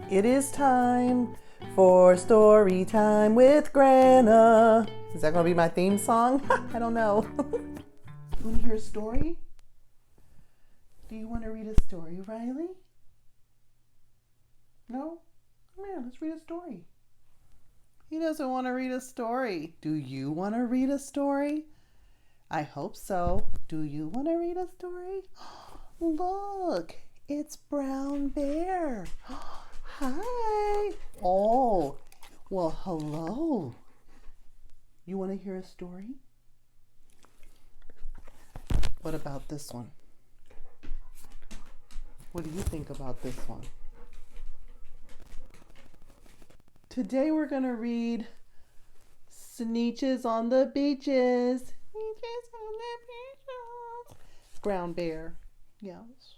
It is time for story time with Granna. Is that going to be my theme song? I don't know. You want to hear a story? Do you want to read a story, Riley? No? Come here, let's read a story. He doesn't want to read a story. Do you want to read a story? I hope so. Do you want to read a story? Look, it's Brown Bear. Hi. Oh, well, hello. You want to hear a story? What about this one? What do you think about this one? Today we're going to read Sneetches on the Beaches. Sneetches on the Beaches. Brown Bear. Yes.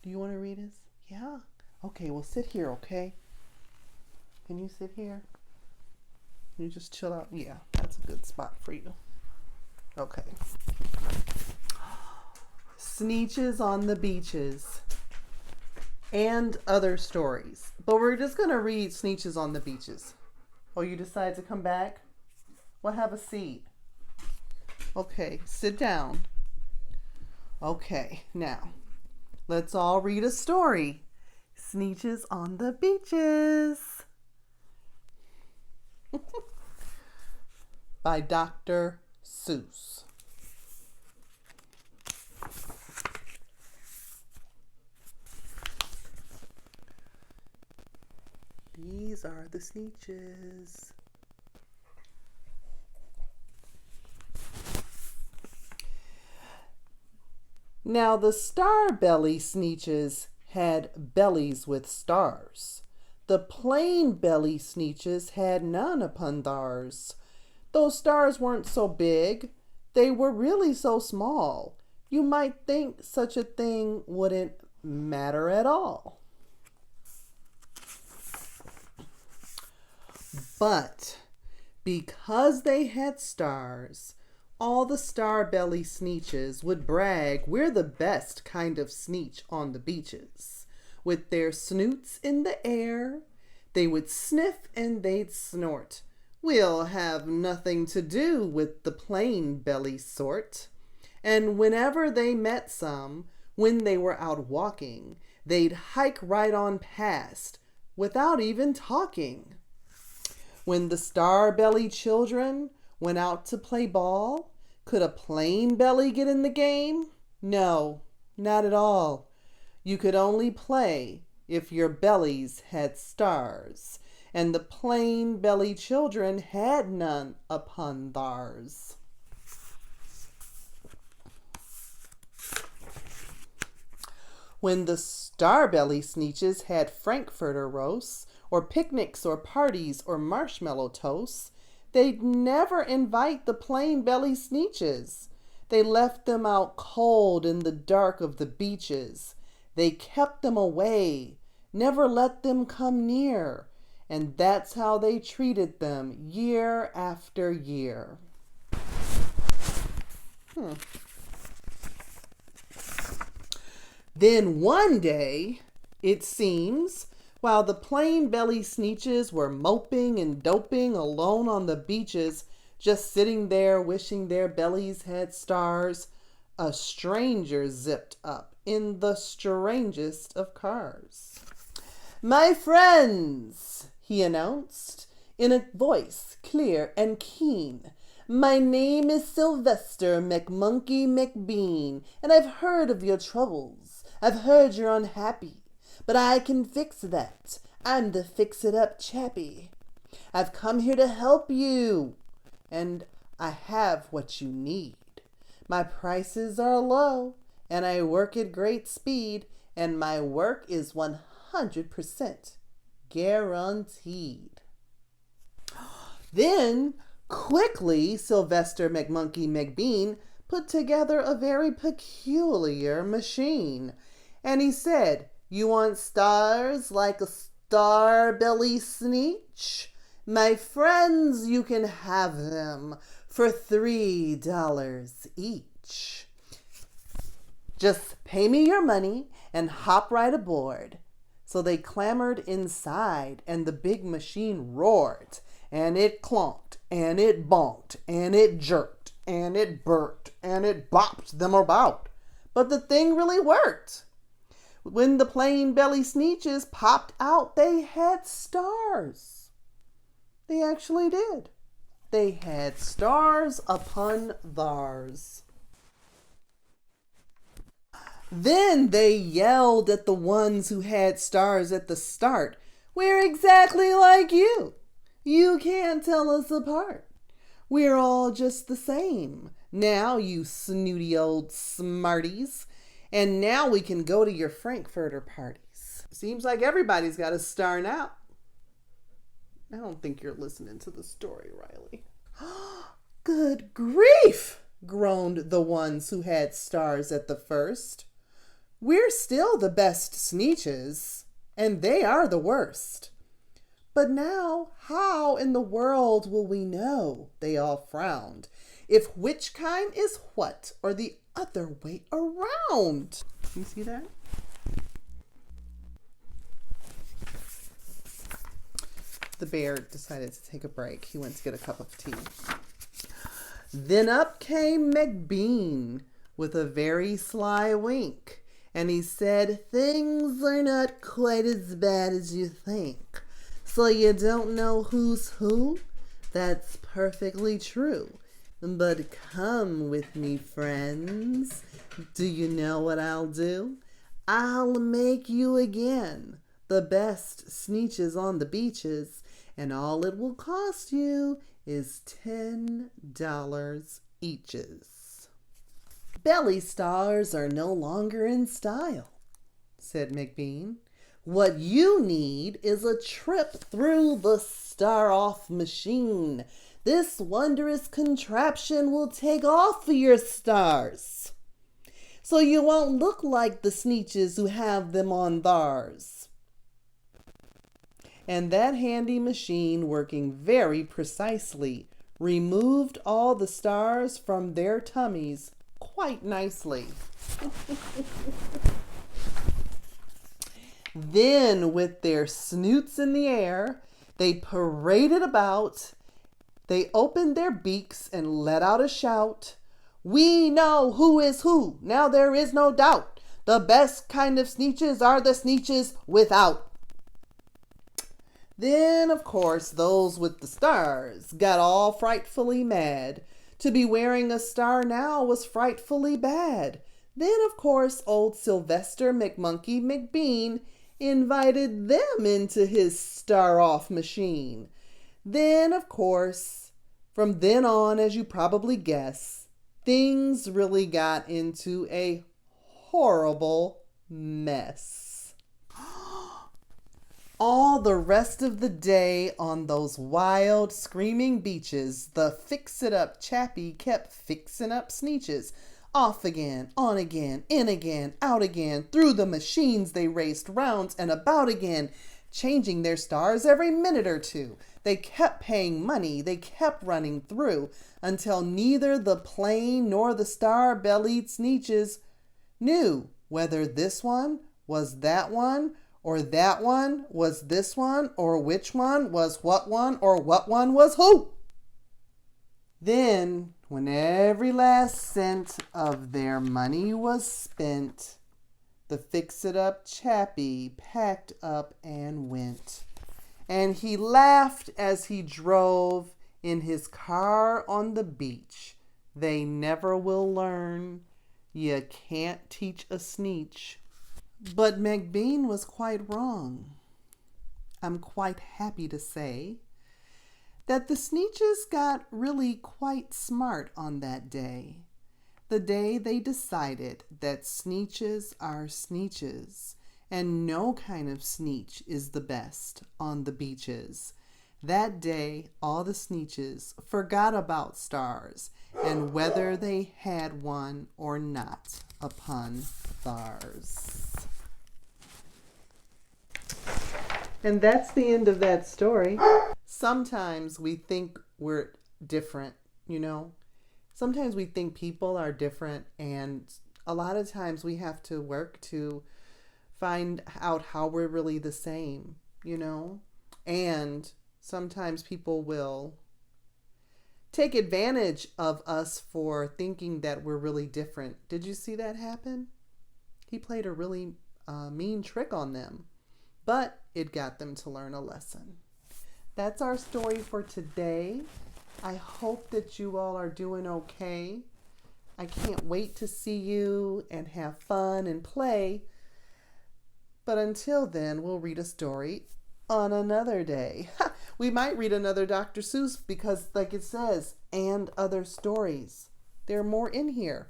Do you want to read this? Yeah. Okay, well sit here, okay? Can you sit here? Can you just chill out? Yeah, that's a good spot for you. Okay. Sneetches on the Beaches. And other stories. But we're just going to read Sneetches on the Beaches. Oh, you decide to come back? Well, have a seat. Okay, sit down. Okay, now, let's all read a story. Sneetches on the Beaches. By Dr. Seuss. These are the Sneetches. Now the star-belly Sneetches had bellies with stars. The plain belly Sneetches had none upon theirs. Those stars weren't so big, they were really so small. You might think such a thing wouldn't matter at all. But because they had stars, all the star-belly Sneetches would brag we're the best kind of Sneetch on the beaches. With their snoots in the air, they would sniff and they'd snort. We'll have nothing to do with the plain belly sort. And whenever they met some, when they were out walking, they'd hike right on past without even talking. When the star-belly children went out to play ball, could a plain belly get in the game? No, not at all. You could only play if your bellies had stars, and the plain belly children had none upon theirs. When the star-belly Sneetches had frankfurter roasts, or picnics or parties or marshmallow toasts, they'd never invite the plain belly Sneetches. They left them out cold in the dark of the beaches. They kept them away, never let them come near, and that's how they treated them year after year. Then one day, it seems, while the plain belly Sneetches were moping and doping alone on the beaches, just sitting there wishing their bellies had stars, a stranger zipped up in the strangest of cars. "My friends," he announced, in a voice clear and keen, "my name is Sylvester McMonkey McBean, and I've heard of your troubles. I've heard you're unhappy. But I can fix that. I'm the fix-it-up chappy. I've come here to help you, and I have what you need. My prices are low, and I work at great speed, and my work is 100% guaranteed." Then, quickly, Sylvester McMonkey McBean put together a very peculiar machine, and he said, "You want stars like a star-belly Sneetch? My friends, you can have them for $3 each. Just pay me your money and hop right aboard. So they clambered inside, and the big machine roared, and it clonked, and it bonked, and it jerked, and it burped, and it bopped them about. But the thing really worked. When the plain belly Sneetches popped out, they had stars. They actually did. They had stars upon thars. Then they yelled at the ones who had stars at the start. We're exactly like you. You can't tell us apart. We're all just the same. Now, you snooty old smarties. And now we can go to your Frankfurter parties. Seems like everybody's got a star now. I don't think you're listening to the story, Riley. Good grief, groaned the ones who had stars at the first. We're still the best Sneetches, and they are the worst. But now, how in the world will we know, they all frowned, if which kind is what or the other way around? You see that? The bear decided to take a break. He went to get a cup of tea. Then up came McBean with a very sly wink, and he said, things are not quite as bad as you think. So you don't know who's who? That's perfectly true. But come with me, friends. Do you know what I'll do? I'll make you again the best Sneetches on the beaches, and all it will cost you is $10 eaches. Belly stars are no longer in style, said McBean. What you need is a trip through the star-off machine. This wondrous contraption will take off your stars, so you won't look like the Sneetches who have them on thars. And that handy machine, working very precisely, removed all the stars from their tummies quite nicely. Then, with their snoots in the air, they paraded about. They opened their beaks and let out a shout. We know who is who, now there is no doubt. The best kind of Sneetches are the Sneetches without. Then, of course, those with the stars got all frightfully mad. To be wearing a star now was frightfully bad. Then, of course, old Sylvester McMonkey McBean invited them into his star-off machine. Then, of course, from then on, as you probably guess, things really got into a horrible mess. All the rest of the day on those wild, screaming beaches, the fix-it-up chappie kept fixing up Sneetches. Off again, on again, in again, out again. Through the machines they raced round and about again, changing their stars every minute or two. They kept paying money, they kept running through, until neither the plain nor the star-bellied Sneetches knew whether this one was that one, or that one was this one, or which one was what one, or what one was who. Then, when every last cent of their money was spent, the fix-it-up chappie packed up and went. And he laughed as he drove in his car on the beach. They never will learn. You can't teach a Sneetch. But McBean was quite wrong. I'm quite happy to say that the Sneetches got really quite smart on that day. The day they decided that Sneetches are Sneetches, and no kind of Sneetch is the best on the beaches. That day, all the Sneetches forgot about stars and whether they had one or not upon thars. And that's the end of that story. Sometimes we think we're different, you know? Sometimes we think people are different, and a lot of times we have to work to find out how we're really the same, you know? And sometimes people will take advantage of us for thinking that we're really different. Did you see that happen? He played a really mean trick on them, but it got them to learn a lesson. That's our story for today. I hope that you all are doing okay. I can't wait to see you and have fun and play. But until then, we'll read a story on another day. We might read another Dr. Seuss because, like it says, and other stories. There are more in here.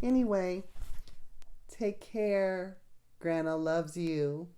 Anyway, take care. Granna loves you.